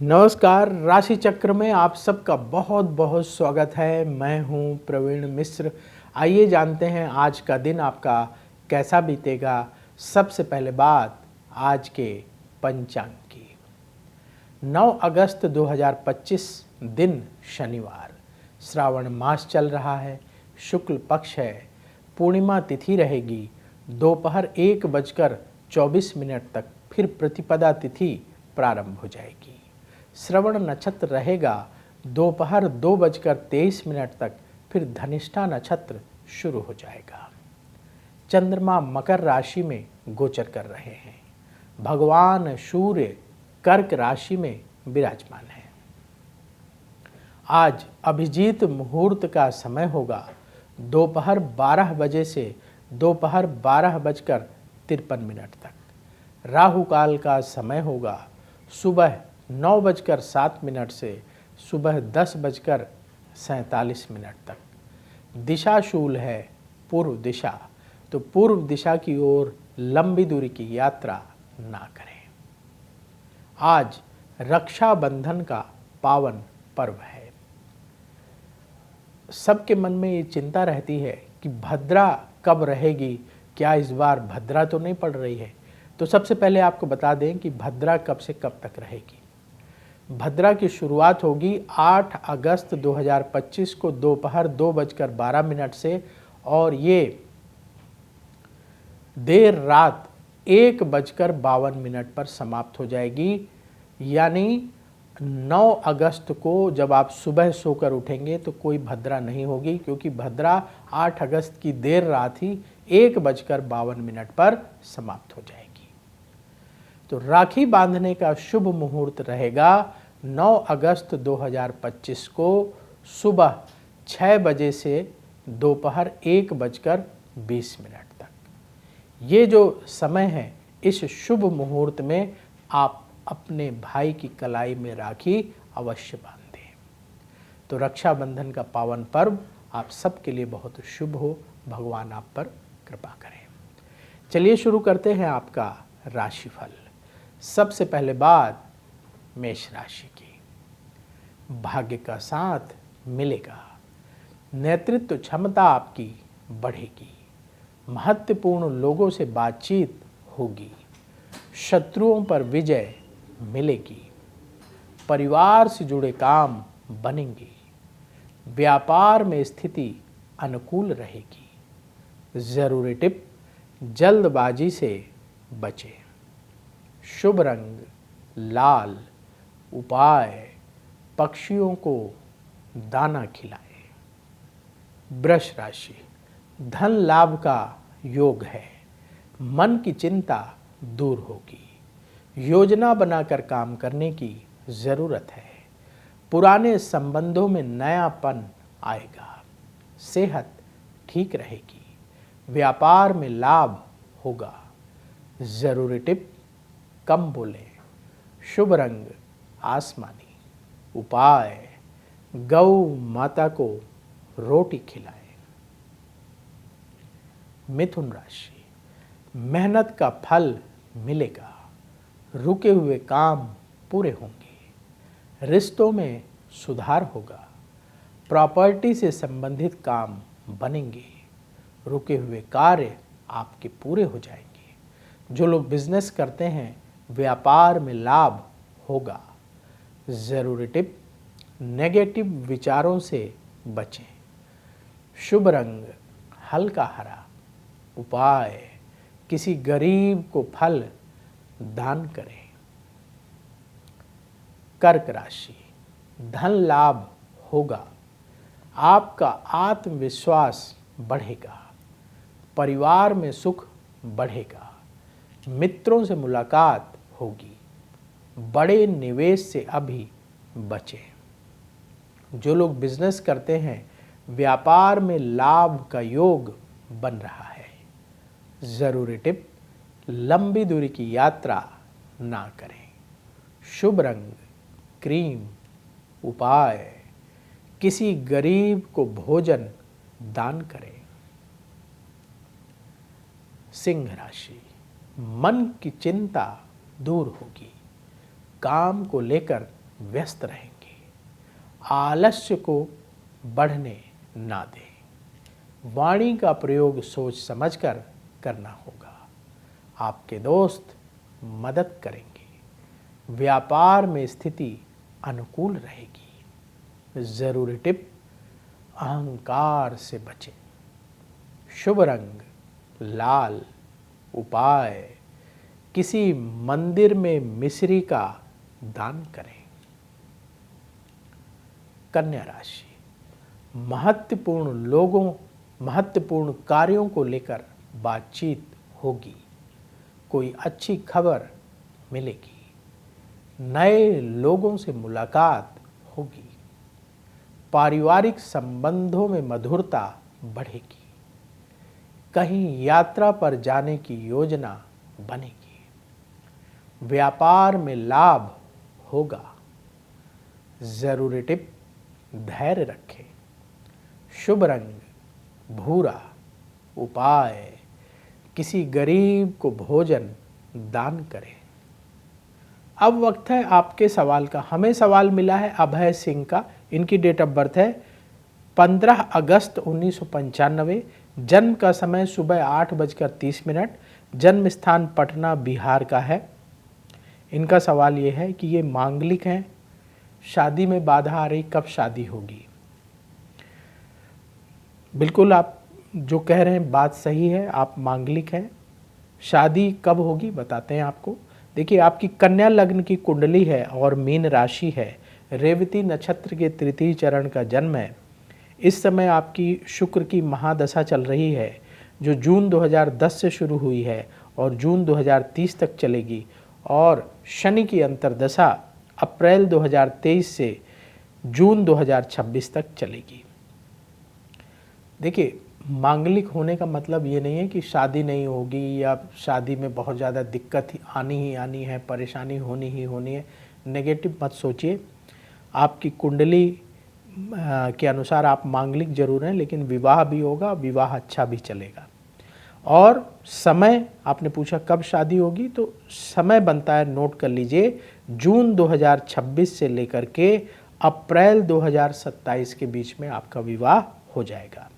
नमस्कार। राशि चक्र में आप सबका बहुत बहुत स्वागत है। मैं हूं प्रवीण मिश्र। आइए जानते हैं आज का दिन आपका कैसा बीतेगा। सबसे पहले बात आज के पंचांग की। 9 अगस्त 2025 दिन शनिवार, श्रावण मास चल रहा है, शुक्ल पक्ष है, पूर्णिमा तिथि रहेगी दोपहर 1:24 तक, फिर प्रतिपदा तिथि प्रारंभ हो जाएगी। श्रवण नक्षत्र रहेगा दोपहर 2:23 तक, फिर धनिष्ठा नक्षत्र शुरू हो जाएगा। चंद्रमा मकर राशि में गोचर कर रहे हैं। भगवान सूर्य कर्क राशि में विराजमान है। आज अभिजीत मुहूर्त का समय होगा दोपहर 12 बजे से दोपहर 12:53 तक। राहु काल का समय होगा सुबह 9:07 से सुबह 10:47 तक। दिशा शूल है पूर्व दिशा, तो पूर्व दिशा की ओर लंबी दूरी की यात्रा ना करें। आज रक्षाबंधन का पावन पर्व है। सबके मन में ये चिंता रहती है कि भद्रा कब रहेगी, क्या इस बार भद्रा तो नहीं पड़ रही है। तो सबसे पहले आपको बता दें कि भद्रा कब से कब तक रहेगी। भद्रा की शुरुआत होगी 8 अगस्त 2025 को दोपहर 2:12 से, और ये देर रात 1:52 पर समाप्त हो जाएगी। यानी 9 अगस्त को जब आप सुबह सोकर उठेंगे तो कोई भद्रा नहीं होगी, क्योंकि भद्रा 8 अगस्त की देर रात ही 1:52 पर समाप्त हो जाएगी। तो राखी बांधने का शुभ मुहूर्त रहेगा 9 अगस्त 2025 को सुबह 6 बजे से दोपहर 1:20 तक। ये जो समय है, इस शुभ मुहूर्त में आप अपने भाई की कलाई में राखी अवश्य बांधें। तो रक्षाबंधन का पावन पर्व आप सबके लिए बहुत शुभ हो। भगवान आप पर कृपा करें। चलिए शुरू करते हैं आपका राशिफल। सबसे पहले बात मेष राशि की। भाग्य का साथ मिलेगा, नेतृत्व क्षमता आपकी बढ़ेगी, महत्वपूर्ण लोगों से बातचीत होगी, शत्रुओं पर विजय मिलेगी, परिवार से जुड़े काम बनेंगे, व्यापार में स्थिति अनुकूल रहेगी। जरूरी टिप, जल्दबाजी से बचें। शुभ रंग लाल, उपाय पक्षियों को दाना खिलाएं। वृष राशि, धन लाभ का योग है, मन की चिंता दूर होगी, योजना बनाकर काम करने की जरूरत है, पुराने संबंधों में नयापन आएगा, सेहत ठीक रहेगी, व्यापार में लाभ होगा। जरूरी टिप, कम बोलें। शुभ रंग आसमानी, उपाय गौ माता को रोटी खिलाएं। मिथुन राशि, मेहनत का फल मिलेगा, रुके हुए काम पूरे होंगे, रिश्तों में सुधार होगा, प्रॉपर्टी से संबंधित काम बनेंगे, रुके हुए कार्य आपके पूरे हो जाएंगे। जो लोग बिजनेस करते हैं, व्यापार में लाभ होगा। जरूरी टिप, नेगेटिव विचारों से बचें। शुभ रंग हल्का हरा, उपाय किसी गरीब को फल दान करें। कर्क राशि, धन लाभ होगा, आपका आत्मविश्वास बढ़ेगा, परिवार में सुख बढ़ेगा, मित्रों से मुलाकात होगी, बड़े निवेश से अभी बचें। जो लोग बिजनेस करते हैं, व्यापार में लाभ का योग बन रहा है। जरूरी टिप, लंबी दूरी की यात्रा ना करें। शुभ रंग क्रीम, उपाय किसी गरीब को भोजन दान करें। सिंह राशि, मन की चिंता दूर होगी, काम को लेकर व्यस्त रहेंगे। आलस्य को बढ़ने ना दें। वाणी का प्रयोग सोच समझकर करना होगा। आपके दोस्त मदद करेंगे। व्यापार में स्थिति अनुकूल रहेगी। जरूरी टिप, अहंकार से बचें। शुभ रंग लाल। उपाय, किसी मंदिर में मिश्री का दान करें। कन्या राशि, महत्वपूर्ण कार्यों को लेकर बातचीत होगी। कोई अच्छी खबर मिलेगी। नए लोगों से मुलाकात होगी। पारिवारिक संबंधों में मधुरता बढ़ेगी। कहीं यात्रा पर जाने की योजना बनेगी। व्यापार में लाभ होगा। जरूरी टिप, धैर्य रखें। शुभ रंग भूरा। उपाय, किसी गरीब को भोजन दान करें। अब वक्त है आपके सवाल का। हमें सवाल मिला है अभय सिंह का। इनकी डेट ऑफ बर्थ है 15 अगस्त 1995। जन्म का समय सुबह 8:30। जन्म स्थान पटना बिहार का है। इनका सवाल ये है कि ये मांगलिक हैं, शादी में बाधा आ रही, कब शादी होगी। बिल्कुल आप जो कह रहे हैं बात सही है, आप मांगलिक हैं। शादी कब होगी बताते हैं आपको। देखिए, आपकी कन्या लग्न की कुंडली है और मीन राशि है। रेवती नक्षत्र के तृतीय चरण का जन्म है। इस समय आपकी शुक्र की महादशा चल रही है, जो जून 2010 से शुरू हुई है और जून 2030 तक चलेगी। और शनि की अंतर्दशा अप्रैल 2023 से जून 2026 तक चलेगी। देखिए, मांगलिक होने का मतलब ये नहीं है कि शादी नहीं होगी या शादी में बहुत ज़्यादा दिक्कत ही आनी है, परेशानी होनी ही होनी है। नेगेटिव मत सोचिए। आपकी कुंडली के अनुसार आप मांगलिक जरूर हैं, लेकिन विवाह भी होगा, विवाह अच्छा भी चलेगा। और समय आपने पूछा कब शादी होगी, तो समय बनता है, नोट कर लीजिए, जून 2026 से लेकर के अप्रैल 2027 के बीच में आपका विवाह हो जाएगा।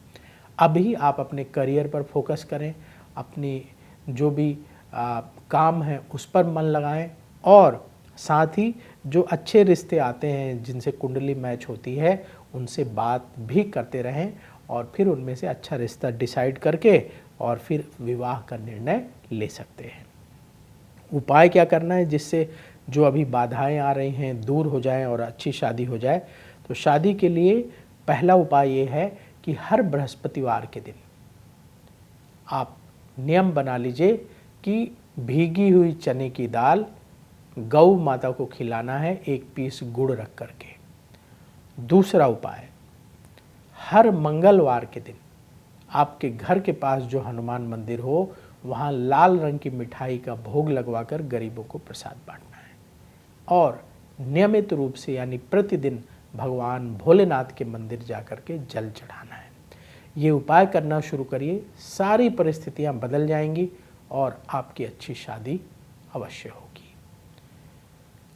अभी आप अपने करियर पर फोकस करें, अपनी जो भी काम है उस पर मन लगाएं, और साथ ही जो अच्छे रिश्ते आते हैं जिनसे कुंडली मैच होती है उनसे बात भी करते रहें, और फिर उनमें से अच्छा रिश्ता डिसाइड करके और फिर विवाह का निर्णय ले सकते हैं। उपाय क्या करना है जिससे जो अभी बाधाएं आ रही हैं दूर हो जाएं और अच्छी शादी हो जाए। तो शादी के लिए पहला उपाय ये है कि हर बृहस्पतिवार के दिन आप नियम बना लीजिए कि भीगी हुई चने की दाल गौ माता को खिलाना है, 1 पीस गुड़ रख करके। दूसरा उपाय, हर मंगलवार के दिन आपके घर के पास जो हनुमान मंदिर हो वहाँ लाल रंग की मिठाई का भोग लगवाकर गरीबों को प्रसाद बांटना है। और नियमित रूप से यानी प्रतिदिन भगवान भोलेनाथ के मंदिर जाकर के जल चढ़ाना है। ये उपाय करना शुरू करिए, सारी परिस्थितियाँ बदल जाएंगी और आपकी अच्छी शादी अवश्य होगी।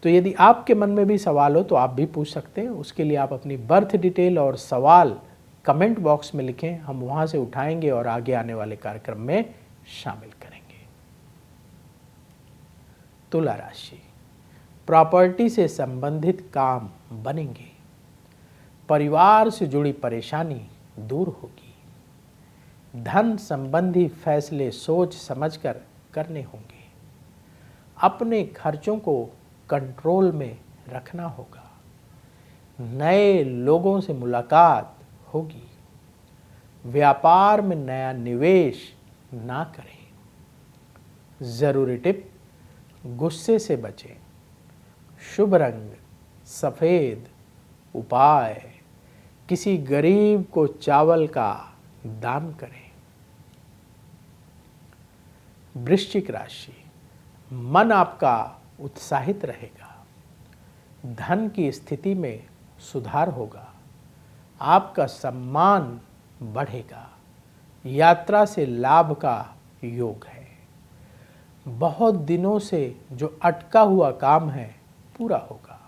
तो यदि आपके मन में भी सवाल हो तो आप भी पूछ सकते हैं। उसके लिए आप अपनी बर्थ डिटेल और सवाल कमेंट बॉक्स में लिखें, हम वहाँ से उठाएंगे और आगे आने वाले कार्यक्रम में शामिल करेंगे। तुला राशि, प्रॉपर्टी से संबंधित काम बनेंगे। परिवार से जुड़ी परेशानी दूर होगी। धन संबंधी फैसले सोच समझकर करने होंगे। अपने खर्चों को कंट्रोल में रखना होगा। नए लोगों से मुलाकात होगी। व्यापार में नया निवेश ना करें। जरूरी टिप, गुस्से से बचें। शुभ रंग सफेद। उपाय, किसी गरीब को चावल का दान करें। वृश्चिक राशि, मन आपका उत्साहित रहेगा। धन की स्थिति में सुधार होगा। आपका सम्मान बढ़ेगा। यात्रा से लाभ का योग है। बहुत दिनों से जो अटका हुआ काम है पूरा होगा।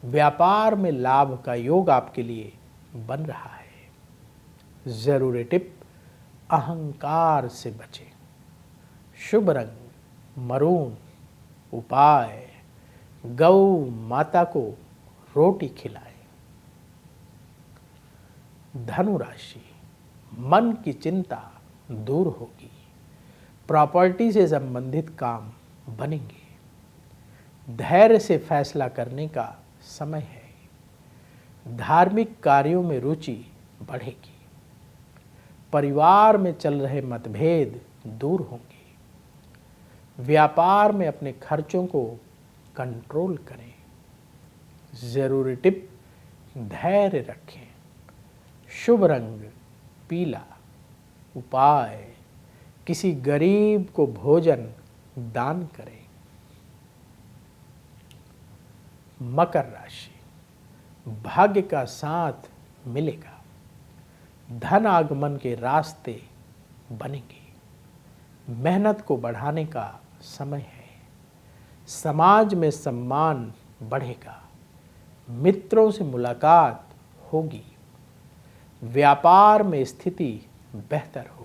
व्यापार में लाभ का योग आपके लिए बन रहा है। जरूरी टिप, अहंकार से बचें। शुभ रंग मरून। उपाय, गौ माता को रोटी खिलाएं। धनु राशि, मन की चिंता दूर होगी। प्रॉपर्टी से संबंधित काम बनेंगे। धैर्य से फैसला करने का समय है। धार्मिक कार्यों में रुचि बढ़ेगी। परिवार में चल रहे मतभेद दूर होंगे। व्यापार में अपने खर्चों को कंट्रोल करें। जरूरी टिप, धैर्य रखें। शुभ रंग पीला। उपाय, किसी गरीब को भोजन दान करें। मकर राशि, भाग्य का साथ मिलेगा। धन आगमन के रास्ते बनेंगे। मेहनत को बढ़ाने का समय है। समाज में सम्मान बढ़ेगा। मित्रों से मुलाकात होगी। व्यापार में स्थिति बेहतर होगी।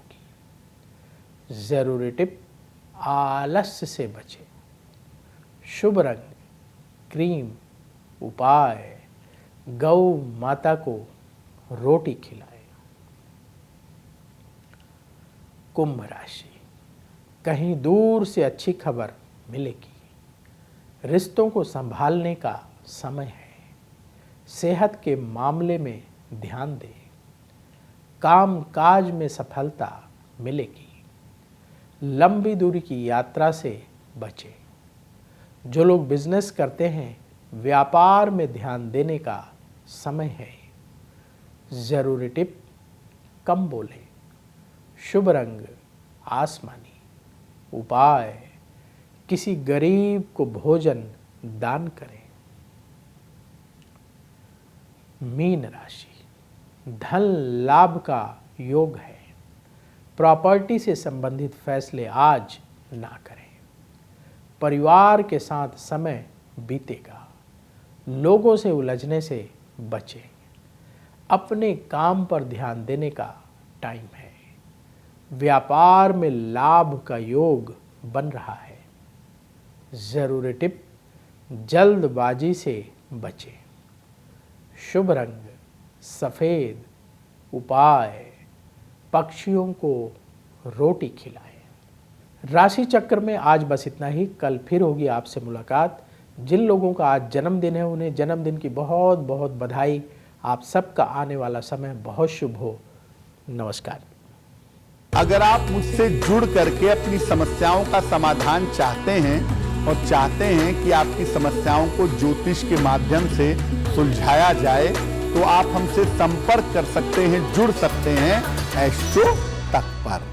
जरूरी टिप, आलस्य से बचें। शुभ रंग क्रीम। उपाय, गौ माता को रोटी खिलाएं। कुंभ राशि, कहीं दूर से अच्छी खबर मिलेगी। रिश्तों को संभालने का समय है। सेहत के मामले में ध्यान दें। काम काज में सफलता मिलेगी। लंबी दूरी की यात्रा से बचें। जो लोग बिजनेस करते हैं, व्यापार में ध्यान देने का समय है। जरूरी टिप, कम बोलें। शुभ रंग आसमानी। उपाय, किसी गरीब को भोजन दान करें। मीन राशि, धन लाभ का योग है। प्रॉपर्टी से संबंधित फैसले आज ना करें। परिवार के साथ समय बीतेगा। लोगों से उलझने से बचें। अपने काम पर ध्यान देने का टाइम है। व्यापार में लाभ का योग बन रहा है। जरूरी टिप, जल्दबाजी से बचें। शुभ रंग सफेद। उपाय, पक्षियों को रोटी खिलाएं। राशि चक्र में आज बस इतना ही। कल फिर होगी आपसे मुलाकात। जिन लोगों का आज जन्मदिन है, उन्हें जन्मदिन की बहुत बहुत बधाई। आप सबका आने वाला समय बहुत शुभ हो। नमस्कार। अगर आप मुझसे जुड़ करके अपनी समस्याओं का समाधान चाहते हैं और चाहते हैं कि आपकी समस्याओं को ज्योतिष के माध्यम से सुलझाया जाए, तो आप हमसे संपर्क कर सकते हैं, जुड़ सकते हैं एस्ट्रो तक पर।